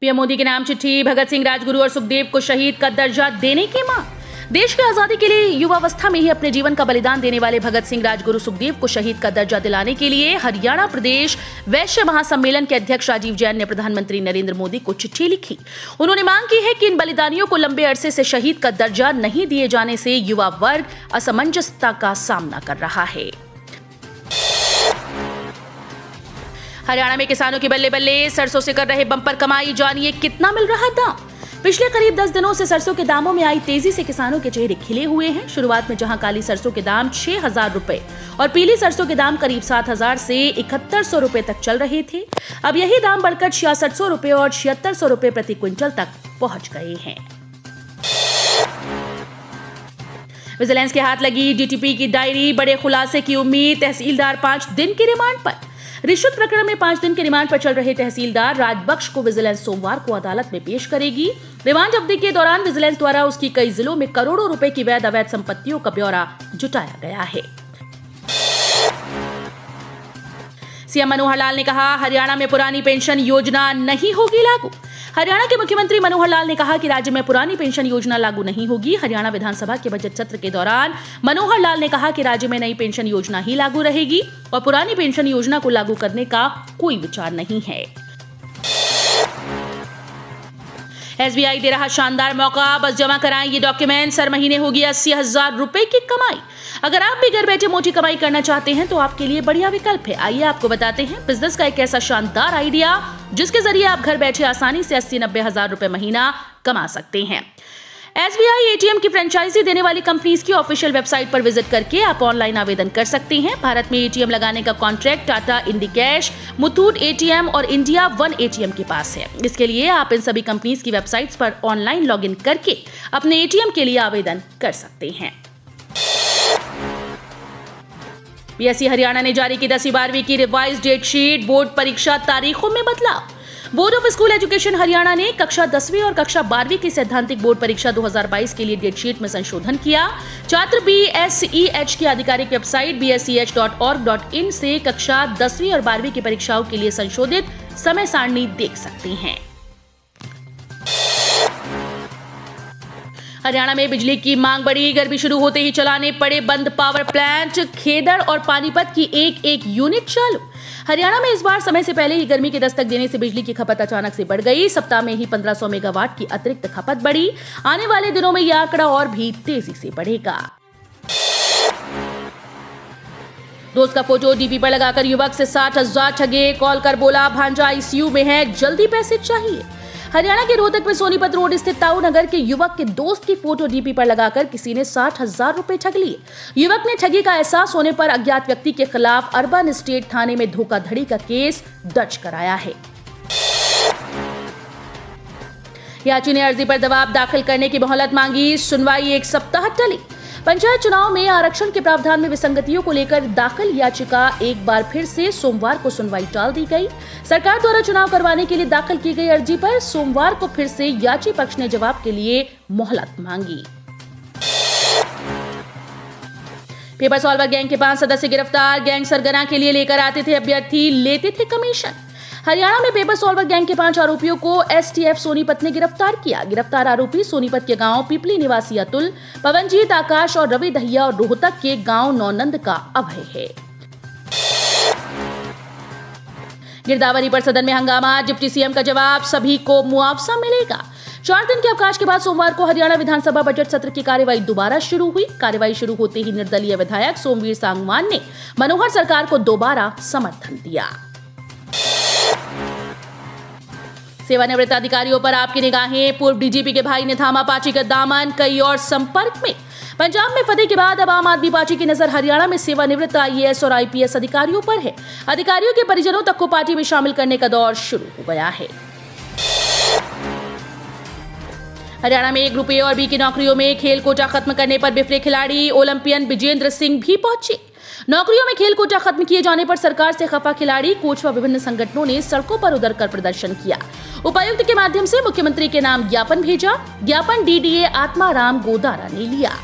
PM Modi के नाम चिट्ठी, भगत सिंह, राजगुरु और सुखदेव को शहीद का दर्जा देने की मांग। देश की आजादी के लिए युवावस्था में ही अपने जीवन का बलिदान देने वाले भगत सिंह, राजगुरु, सुखदेव को शहीद का दर्जा दिलाने के लिए हरियाणा प्रदेश वैश्य महासम्मेलन के अध्यक्ष राजीव जैन ने प्रधानमंत्री नरेंद्र मोदी को चिट्ठी लिखी। उन्होंने मांग की है कि इन बलिदानियों को लंबे अरसे से शहीद का दर्जा नहीं दिए जाने से युवा वर्ग असमंजसता का सामना कर रहा है। हरियाणा में किसानों की बल्ले बल्ले, सरसों से कर रहे बम्पर कमाई, जानिए कितना मिल रहा दाम। पिछले करीब 10 दिनों से सरसों के दामों में आई तेजी से किसानों के चेहरे खिले हुए हैं। शुरुआत में जहां काली सरसों के दाम 6,000 रुपए और पीली सरसों के दाम करीब 7,000 से 7,100 रुपए तक चल रहे थे, अब यही दाम बढ़कर 6,600 रुपए और 7,600 रुपए प्रति क्विंटल तक पहुंच गए हैं। विजिलेंस के हाथ लगी डीटीपी की डायरी, बड़े खुलासे की उम्मीद। तहसीलदार 5 दिन की रिमांड पर। रिश्वत प्रकरण में 5 दिन के रिमांड पर चल रहे तहसीलदार राजबख्श को विजिलेंस सोमवार को अदालत में पेश करेगी। रिमांड अवधि के दौरान विजिलेंस द्वारा उसकी कई जिलों में करोड़ों रुपए की वैध अवैध संपत्तियों का ब्यौरा जुटाया गया है। सीएम मनोहर लाल ने कहा, हरियाणा में पुरानी पेंशन योजना नहीं होगी लागू। हरियाणा के मुख्यमंत्री मनोहर लाल ने कहा कि राज्य में पुरानी पेंशन योजना लागू नहीं होगी। हरियाणा विधानसभा के बजट सत्र के दौरान मनोहर लाल ने कहा कि राज्य में नई पेंशन योजना ही लागू रहेगी और पुरानी पेंशन योजना को लागू करने का कोई विचार नहीं है। एसबीआई दे रहा शानदार मौका, बस जमा कराएं ये डॉक्यूमेंट्स, हर महीने होगी 80,000 रुपए की कमाई। अगर आप भी घर बैठे मोटी कमाई करना चाहते हैं तो आपके लिए बढ़िया विकल्प है। आइए आपको बताते हैं बिजनेस का एक ऐसा शानदार आइडिया जिसके जरिए आप घर बैठे आसानी से 80-90 हजार रुपए महीना कमा सकते हैं। एसबीआई एटीएम की फ्रेंचाइजी देने वाली कंपनीज की ऑफिशियल वेबसाइट पर विजिट करके आप ऑनलाइन आवेदन कर सकते हैं। भारत में एटीएम लगाने का contract Tata Indicash, Muthoot ATM और इंडिया वन एटीएम के पास है। इसके लिए आप इन सभी कंपनीज की वेबसाइट्स पर ऑनलाइन लॉगिन करके अपने एटीएम के लिए आवेदन कर सकते हैं। बीएसई हरियाणा ने जारी की 10वीं-12वीं की रिवाइज्ड डेट शीट, बोर्ड परीक्षा तारीखों में बदलाव। Board of school education Haryana ने कक्षा 10वीं और कक्षा 12वीं की सैद्धांतिक बोर्ड परीक्षा 2022 के लिए डेट शीट में संशोधन किया। छात्र BSEH की आधिकारिक वेबसाइट bseh.org.in से कक्षा 10वीं और 12वीं की परीक्षाओं के लिए संशोधित समय सारणी देख सकते हैं। हरियाणा में बिजली की मांग बढ़ी, गर्मी शुरू होते ही चलाने पड़े बंद पावर प्लांट। खेदड़ और पानीपत की एक यूनिट चालू। हरियाणा में इस बार समय से पहले ही गर्मी की दस्तक देने से बिजली की खपत अचानक से बढ़ गई। सप्ताह में ही 1500 मेगावाट की अतिरिक्त खपत बढ़ी। आने वाले दिनों में यह आंकड़ा और भी तेजी से बढ़ेगा। दोस्त का फोटो डीपी पर लगाकर युवक से 60,000 ठगे, कॉल कर बोला भांजा आईसीयू में है, जल्दी पैसे चाहिए। हरियाणा के रोहतक में सोनीपत रोड स्थित ताऊ नगर के युवक के दोस्त की फोटो डीपी पर लगाकर किसी ने 60,000 रुपए ठग लिए। युवक ने ठगी का एहसास होने पर अज्ञात व्यक्ति के खिलाफ अर्बन स्टेट थाने में धोखाधड़ी का केस दर्ज कराया है। याची ने अर्जी पर जवाब दाखिल करने की मोहलत मांगी, सुनवाई 1 सप्ताह टली। पंचायत चुनाव में आरक्षण के प्रावधान में विसंगतियों को लेकर दाखिल याचिका एक बार फिर से सोमवार को सुनवाई टाल दी गई। सरकार द्वारा चुनाव करवाने के लिए दाखिल की गई अर्जी पर सोमवार को फिर से याची पक्ष ने जवाब के लिए मोहलत मांगी। पेपर सॉल्वर गैंग के 5 सदस्य गिरफ्तार। गैंग सरगना के लिए लेकर आते थे अभ्यर्थी, लेते थे कमीशन। हरियाणा में पेपर सॉल्वर गैंग के 5 आरोपियों को एसटीएफ सोनीपत ने गिरफ्तार किया। गिरफ्तार आरोपी सोनीपत के गांव पिपली निवासी अतुल, पवनजीत, आकाश और रवि दहिया और रोहतक के गांव नौनंद का अभय है। गिरदावरी पर सदन में हंगामा, डिप्टी सीएम का जवाब, सभी को मुआवजा मिलेगा। 4 दिन के अवकाश के बाद सोमवार को हरियाणा विधानसभा बजट सत्र की कार्यवाही दोबारा शुरू हुई। कार्यवाही शुरू होते ही निर्दलीय विधायक सोमवीर सांगवान ने मनोहर सरकार को दोबारा समर्थन दिया। सेवानिवृत्त अधिकारियों पर आपकी निगाहें, पूर्व डीजीपी के भाई ने थामा पार्टी का दामन, कई और संपर्क में। पंजाब में फतेह के बाद अब आम आदमी पार्टी की नजर हरियाणा में सेवानिवृत्त आईएएस और आईपीएस अधिकारियों पर है। अधिकारियों के परिजनों तक को पार्टी में शामिल करने का दौर शुरू हो गया है। हरियाणा में 1 रुपये और बी की नौकरियों में खेल कोटा खत्म करने पर बिफरे खिलाड़ी। ओलंपियन विजेंद्र सिंह भी पहुंचे। नौकरियों में खेल कोटा खत्म किए जाने पर सरकार से खफा खिलाड़ी, कोच व विभिन्न संगठनों ने सड़कों पर उतरकर प्रदर्शन किया। उपायुक्त के माध्यम से मुख्यमंत्री के नाम ज्ञापन भेजा। ज्ञापन डीडीए आत्माराम गोदारा ने लिया।